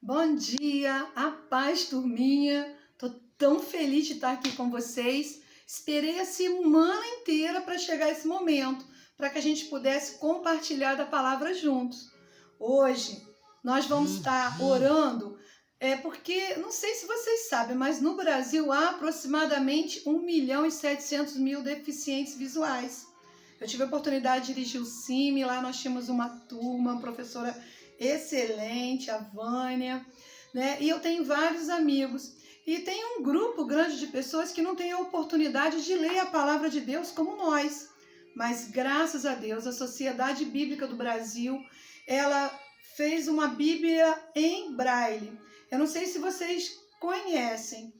Bom dia, a paz, turminha. Tô tão feliz de estar aqui com vocês. Esperei a semana inteira para chegar esse momento, para que a gente pudesse compartilhar da palavra juntos. Hoje nós vamos estar orando, porque não sei se vocês sabem, mas no Brasil há aproximadamente 1.700.000 deficientes visuais. Eu tive a oportunidade de dirigir o CIMI, lá nós tínhamos uma turma, uma professora excelente, a Vânia, né? E eu tenho vários amigos. E tem um grupo grande de pessoas que não tem a oportunidade de ler a palavra de Deus como nós. Mas graças a Deus, a Sociedade Bíblica do Brasil, ela fez uma Bíblia em Braille. Eu não sei se vocês conhecem.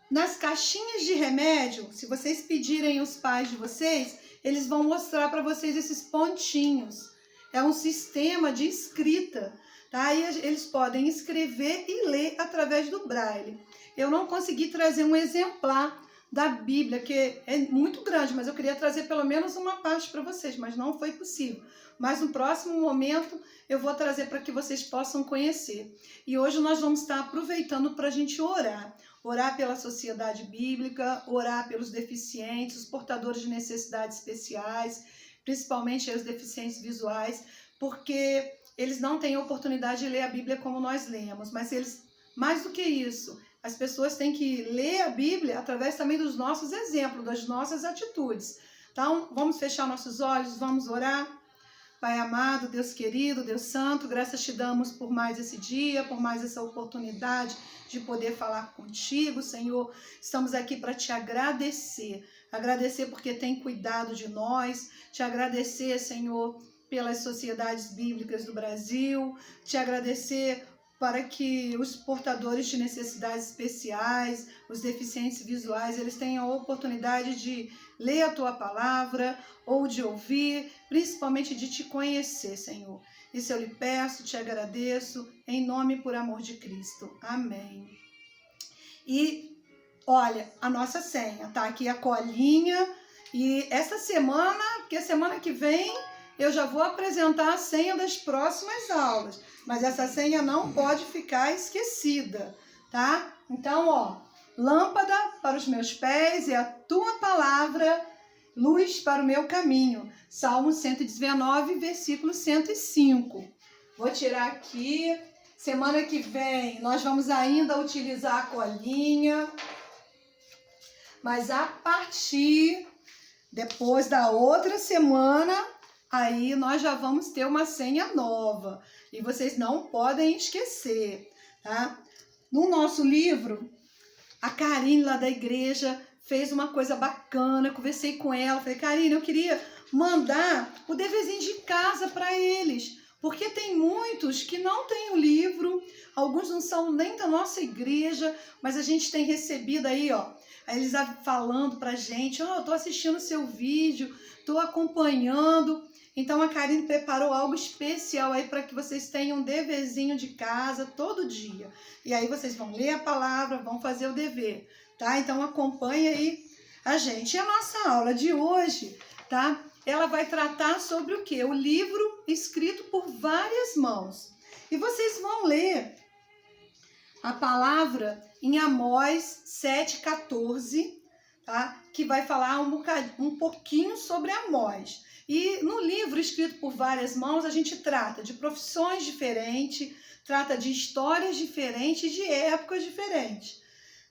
Nas caixinhas de remédio, se vocês pedirem os pais de vocês, eles vão mostrar para vocês esses pontinhos. É um sistema de escrita, tá? E eles podem escrever e ler através do Braille. Eu não consegui trazer um exemplar da Bíblia, que é muito grande, mas eu queria trazer pelo menos uma parte para vocês, mas não foi possível. Mas no próximo momento eu vou trazer para que vocês possam conhecer. E hoje nós vamos estar aproveitando para a gente orar. Orar pela sociedade bíblica, orar pelos deficientes, os portadores de necessidades especiais, principalmente os deficientes visuais, porque eles não têm a oportunidade de ler a Bíblia como nós lemos, mas eles, mais do que isso, as pessoas têm que ler a Bíblia através também dos nossos exemplos, das nossas atitudes. Então, vamos fechar nossos olhos, vamos orar. Pai amado, Deus querido, Deus santo, graças te damos por mais esse dia, por mais essa oportunidade de poder falar contigo, Senhor. Estamos aqui para te agradecer. Agradecer porque tem cuidado de nós. Te agradecer, Senhor, pelas sociedades bíblicas do Brasil. Te agradecer para que os portadores de necessidades especiais, os deficientes visuais, eles tenham a oportunidade de ler a tua palavra ou de ouvir, principalmente de te conhecer, Senhor. Isso eu lhe peço, te agradeço, em nome e por amor de Cristo. Amém. E olha, a nossa senha, tá aqui a colinha. E essa semana, porque semana que vem eu já vou apresentar a senha das próximas aulas. Mas essa senha não pode ficar esquecida, tá? Então, ó, lâmpada para os meus pés é a tua palavra, luz para o meu caminho. Salmo 119, versículo 105. Vou tirar aqui. Semana que vem nós vamos ainda utilizar a colinha. Mas a partir, depois da outra semana, aí nós já vamos ter uma senha nova. E vocês não podem esquecer, tá? No nosso livro, a Karine lá da igreja fez uma coisa bacana. Eu conversei com ela, falei, Karine, eu queria mandar o deverzinho de casa para eles. Porque tem muitos que não têm o livro, alguns não são nem da nossa igreja, mas a gente tem recebido aí, ó, eles falando pra gente, ó, eu tô assistindo o seu vídeo, tô acompanhando. Então a Karine preparou algo especial aí para que vocês tenham um deverzinho de casa todo dia. E aí vocês vão ler a palavra, vão fazer o dever, tá? Então acompanha aí a gente. E a nossa aula de hoje, tá? Ela vai tratar sobre o quê? O livro escrito por várias mãos. E vocês vão ler a palavra em Amós 7,14, tá? Que vai falar um pouquinho sobre Amós. E no livro escrito por várias mãos, a gente trata de profissões diferentes, trata de histórias diferentes, de épocas diferentes.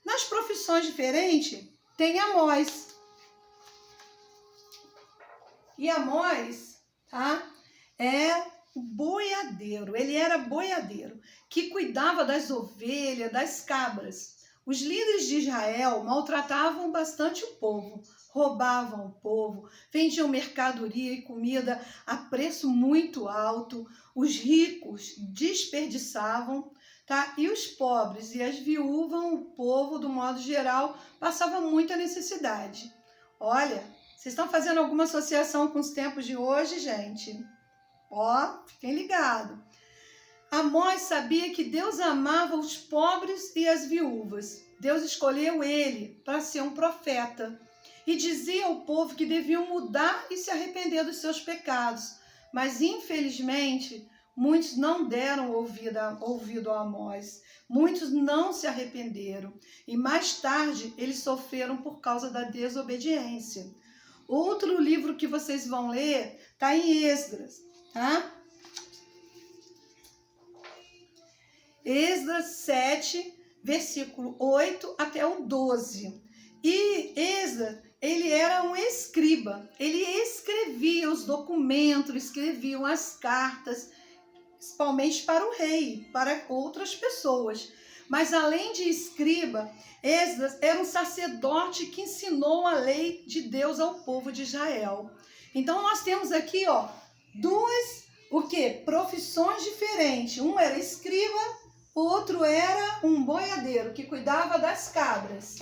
Nas profissões diferentes, tem Amós. E Amós, tá? É o boiadeiro, ele era boiadeiro, que cuidava das ovelhas, das cabras. Os líderes de Israel maltratavam bastante o povo, roubavam o povo, vendiam mercadoria e comida a preço muito alto, os ricos desperdiçavam, tá? E os pobres e as viúvas, o povo, do modo geral, passava muita necessidade. Olha, vocês estão fazendo alguma associação com os tempos de hoje, gente? Ó, fiquem ligados. Amós sabia que Deus amava os pobres e as viúvas. Deus escolheu ele para ser um profeta. E dizia ao povo que deviam mudar e se arrepender dos seus pecados. Mas, infelizmente, muitos não deram ouvido a Amós, muitos não se arrependeram, e mais tarde eles sofreram por causa da desobediência. Outro livro que vocês vão ler está em Esdras, tá? Esdras 7, versículo 8 até o 12. E Esdras, ele era um escriba, ele escrevia os documentos, escreviam as cartas, principalmente para o rei, para outras pessoas. Mas além de escriba, Esdras era um sacerdote que ensinou a lei de Deus ao povo de Israel. Então nós temos aqui, duas, profissões diferentes. Um era escriba, outro era um boiadeiro que cuidava das cabras.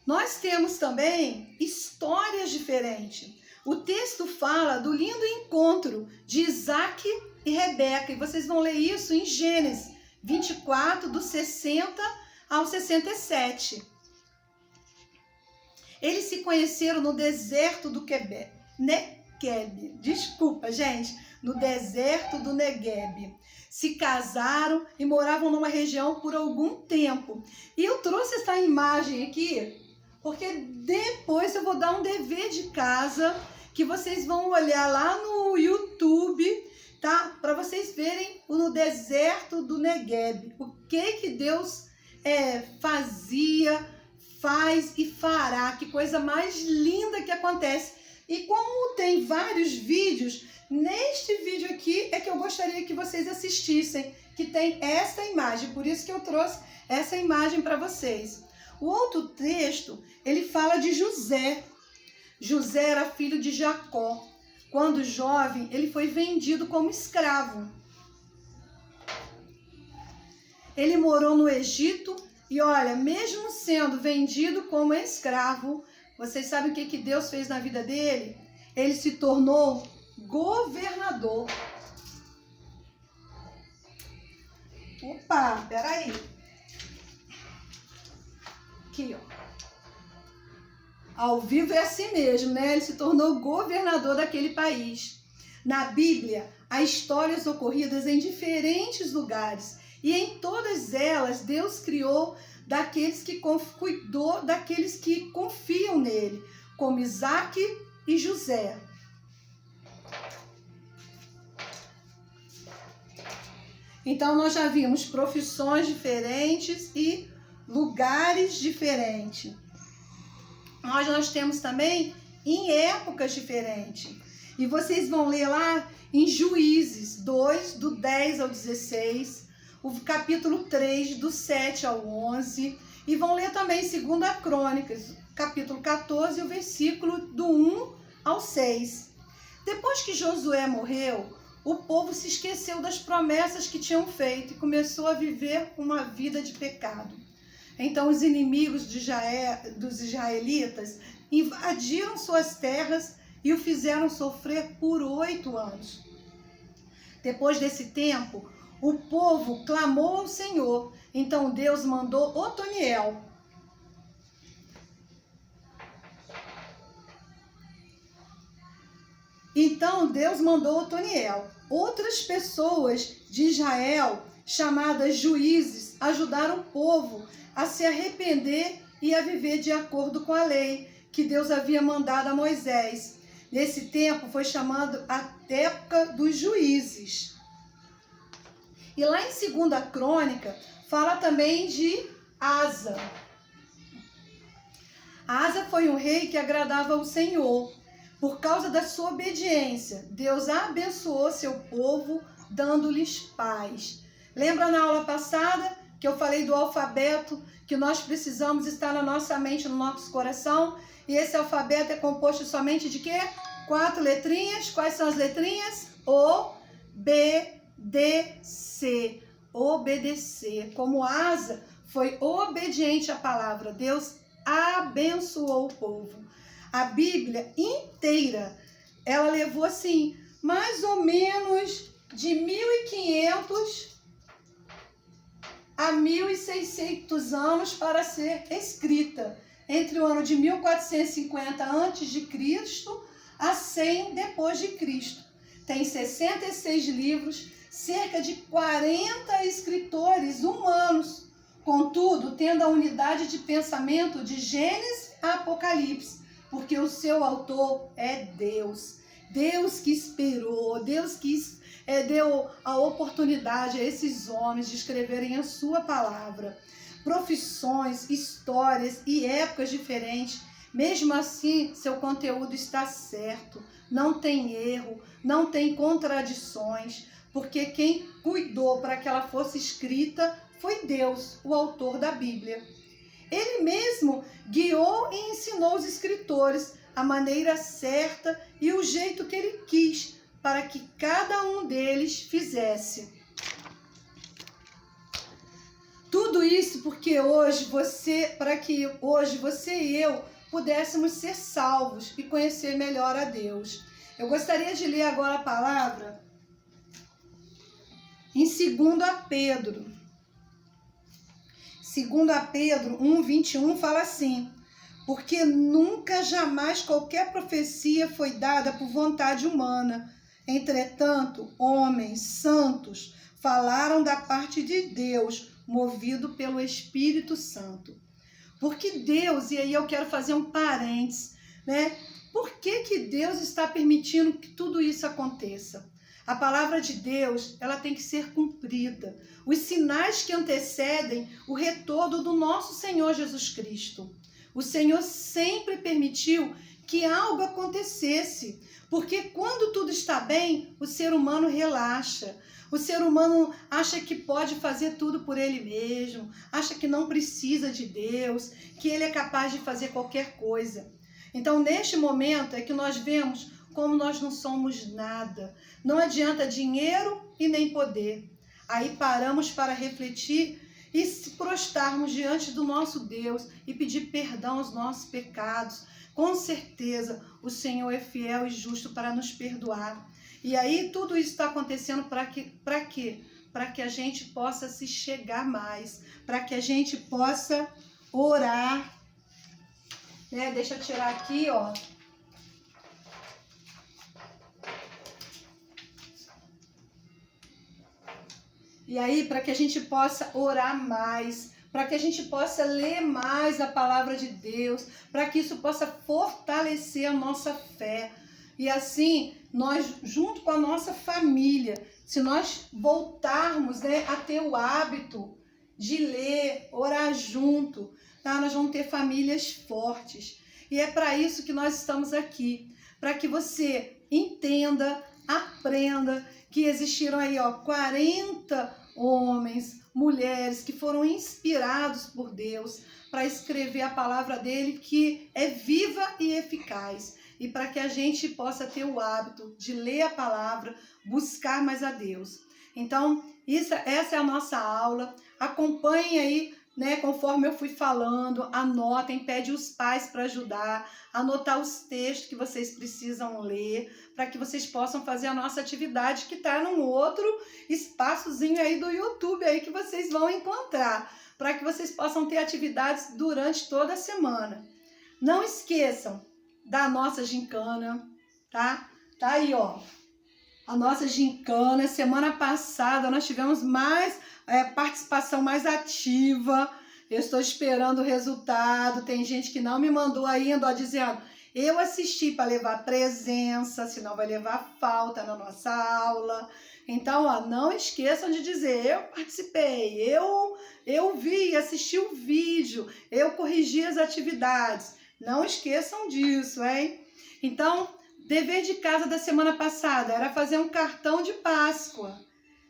Nós temos também histórias diferentes. O texto fala do lindo encontro de Isaac e Rebeca, e vocês vão ler isso em Gênesis 24, do 60 ao 67. Eles se conheceram no deserto do Negueb. Desculpa, gente. No deserto do Negueb. Se casaram e moravam numa região por algum tempo. E eu trouxe essa imagem aqui, porque depois eu vou dar um dever de casa, que vocês vão olhar lá no YouTube, tá? Para vocês verem no deserto do Negueb. O que Deus fazia, faz e fará. Que coisa mais linda que acontece. E como tem vários vídeos, neste vídeo aqui é que eu gostaria que vocês assistissem, que tem essa imagem. Por isso que eu trouxe essa imagem para vocês. O outro texto, ele fala de José. José era filho de Jacó. Quando jovem, ele foi vendido como escravo. Ele morou no Egito e olha, mesmo sendo vendido como escravo, vocês sabem o que Deus fez na vida dele? Ele se tornou governador. Opa, peraí. Aqui, Ao vivo é assim mesmo, né? Ele se tornou governador daquele país. Na Bíblia, há histórias ocorridas em diferentes lugares. E em todas elas, Deus criou daqueles que cuidou daqueles que confiam nele, como Isaac e José. Então, nós já vimos profissões diferentes e lugares diferentes. Nós temos também em épocas diferentes. E vocês vão ler lá em Juízes 2, do 10 ao 16, o capítulo 3, do 7 ao 11, e vão ler também 2 Crônicas, capítulo 14, o versículo do 1 ao 6. Depois que Josué morreu, o povo se esqueceu das promessas que tinham feito e começou a viver uma vida de pecado. Então os inimigos dos israelitas invadiram suas terras e o fizeram sofrer por 8 anos. Depois desse tempo, o povo clamou ao Senhor. Então Deus mandou Otoniel. Outras pessoas de Israel, chamadas juízes, ajudaram o povo a se arrepender e a viver de acordo com a lei que Deus havia mandado a Moisés. Nesse tempo foi chamado a época dos juízes. E lá em 2 Crônica, fala também de Asa. Asa foi um rei que agradava ao Senhor. Por causa da sua obediência, Deus abençoou seu povo, dando-lhes paz. Lembra na aula passada que eu falei do alfabeto, que nós precisamos estar na nossa mente, no nosso coração? E esse alfabeto é composto somente de quê? 4 letrinhas. Quais são as letrinhas? O, B, D, C. Obedecer. Como Asa foi obediente à palavra, Deus abençoou o povo. A Bíblia inteira, ela levou assim, mais ou menos de 1500 a 1600 anos para ser escrita. Entre o ano de 1450 a.C. a 100 depois de Cristo. Tem 66 livros, cerca de 40 escritores humanos, contudo, tendo a unidade de pensamento de Gênesis a Apocalipse, porque o seu autor é Deus. Deus que inspirou, Deus que deu a oportunidade a esses homens de escreverem a sua palavra. Profissões, histórias e épocas diferentes, mesmo assim, seu conteúdo está certo, não tem erro, não tem contradições, porque quem cuidou para que ela fosse escrita foi Deus, o autor da Bíblia. Ele mesmo guiou e ensinou os escritores a maneira certa e o jeito que ele quis para que cada um deles fizesse. Tudo isso porque para que hoje você e eu pudéssemos ser salvos e conhecer melhor a Deus. Eu gostaria de ler agora a palavra em 2 Pedro. 2 Pedro 1:21 fala assim: porque nunca jamais qualquer profecia foi dada por vontade humana. Entretanto, homens santos falaram da parte de Deus, movido pelo Espírito Santo. Porque Deus, e aí eu quero fazer um parênteses, né? Por que Deus está permitindo que tudo isso aconteça? A palavra de Deus, ela tem que ser cumprida. Os sinais que antecedem o retorno do nosso Senhor Jesus Cristo. O Senhor sempre permitiu que algo acontecesse, porque quando tudo está bem, o ser humano relaxa. O ser humano acha que pode fazer tudo por ele mesmo, acha que não precisa de Deus, que ele é capaz de fazer qualquer coisa. Então, neste momento é que nós vemos como nós não somos nada. Não adianta dinheiro e nem poder. Aí paramos para refletir e se prostrarmos diante do nosso Deus e pedir perdão aos nossos pecados. Com certeza, o Senhor é fiel e justo para nos perdoar. E aí tudo isso está acontecendo para quê? Para que a gente possa se chegar mais, para que a gente possa orar. Né? Deixa eu tirar aqui, ó. E aí, para que a gente possa orar mais, para que a gente possa ler mais a palavra de Deus, para que isso possa fortalecer a nossa fé. E assim, nós, junto com a nossa família, se nós voltarmos, né, a ter o hábito de ler, orar junto, tá? Nós vamos ter famílias fortes. E é para isso que nós estamos aqui, para que você entenda, aprenda que existiram aí, ó, 40 homens, mulheres que foram inspirados por Deus para escrever a palavra dele, que é viva e eficaz. E para que a gente possa ter o hábito de ler a palavra, buscar mais a Deus. Então, essa é a nossa aula. Acompanhe aí, né, conforme eu fui falando, anotem, pede os pais para ajudar, anotar os textos que vocês precisam ler, para que vocês possam fazer a nossa atividade, que está num outro espaçozinho aí do YouTube aí que vocês vão encontrar, para que vocês possam ter atividades durante toda a semana. Não esqueçam da nossa gincana, tá? Tá aí, ó, a nossa gincana. Semana passada nós tivemos mais participação mais ativa. Eu estou esperando o resultado. Tem gente que não me mandou ainda, ó, dizendo: eu assisti para levar presença, senão vai levar falta na nossa aula. Então, ó, não esqueçam de dizer: eu participei, eu vi, assisti o vídeo, eu corrigi as atividades. Não esqueçam disso, hein? Então, dever de casa da semana passada era fazer um cartão de Páscoa.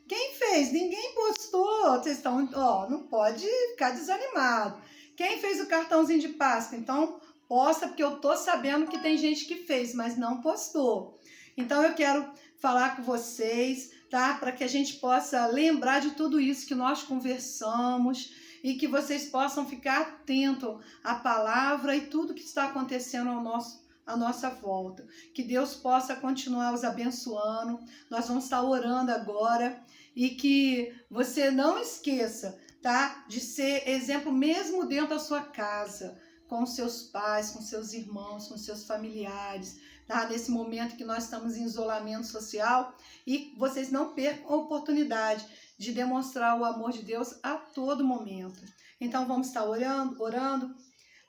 Quem fez? Ninguém postou. Vocês estão, ó, não pode ficar desanimado. Quem fez o cartãozinho de Páscoa? Então, posta, porque eu tô sabendo que tem gente que fez, mas não postou. Então, eu quero falar com vocês, tá? Para que a gente possa lembrar de tudo isso que nós conversamos e que vocês possam ficar atentos à palavra e tudo que está acontecendo à nossa volta. Que Deus possa continuar os abençoando. Nós vamos estar orando agora e que você não esqueça, tá? De ser exemplo mesmo dentro da sua casa, com seus pais, com seus irmãos, com seus familiares, tá? Nesse momento que nós estamos em isolamento social, e vocês não percam a oportunidade de demonstrar o amor de Deus a todo momento. Então vamos estar orando.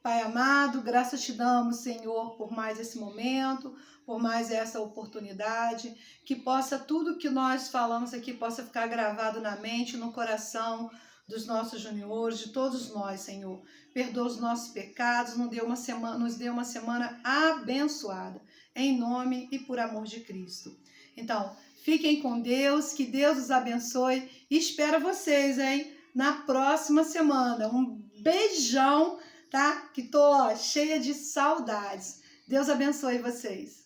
Pai amado, graças te damos, Senhor, por mais esse momento, por mais essa oportunidade, que possa tudo que nós falamos aqui possa ficar gravado na mente, no coração dos nossos juniores, de todos nós, Senhor. Perdoa os nossos pecados, nos dê uma semana abençoada, em nome e por amor de Cristo. Então, fiquem com Deus, que Deus os abençoe e espero vocês, hein, na próxima semana. Um beijão, tá? Que tô cheia de saudades. Deus abençoe vocês.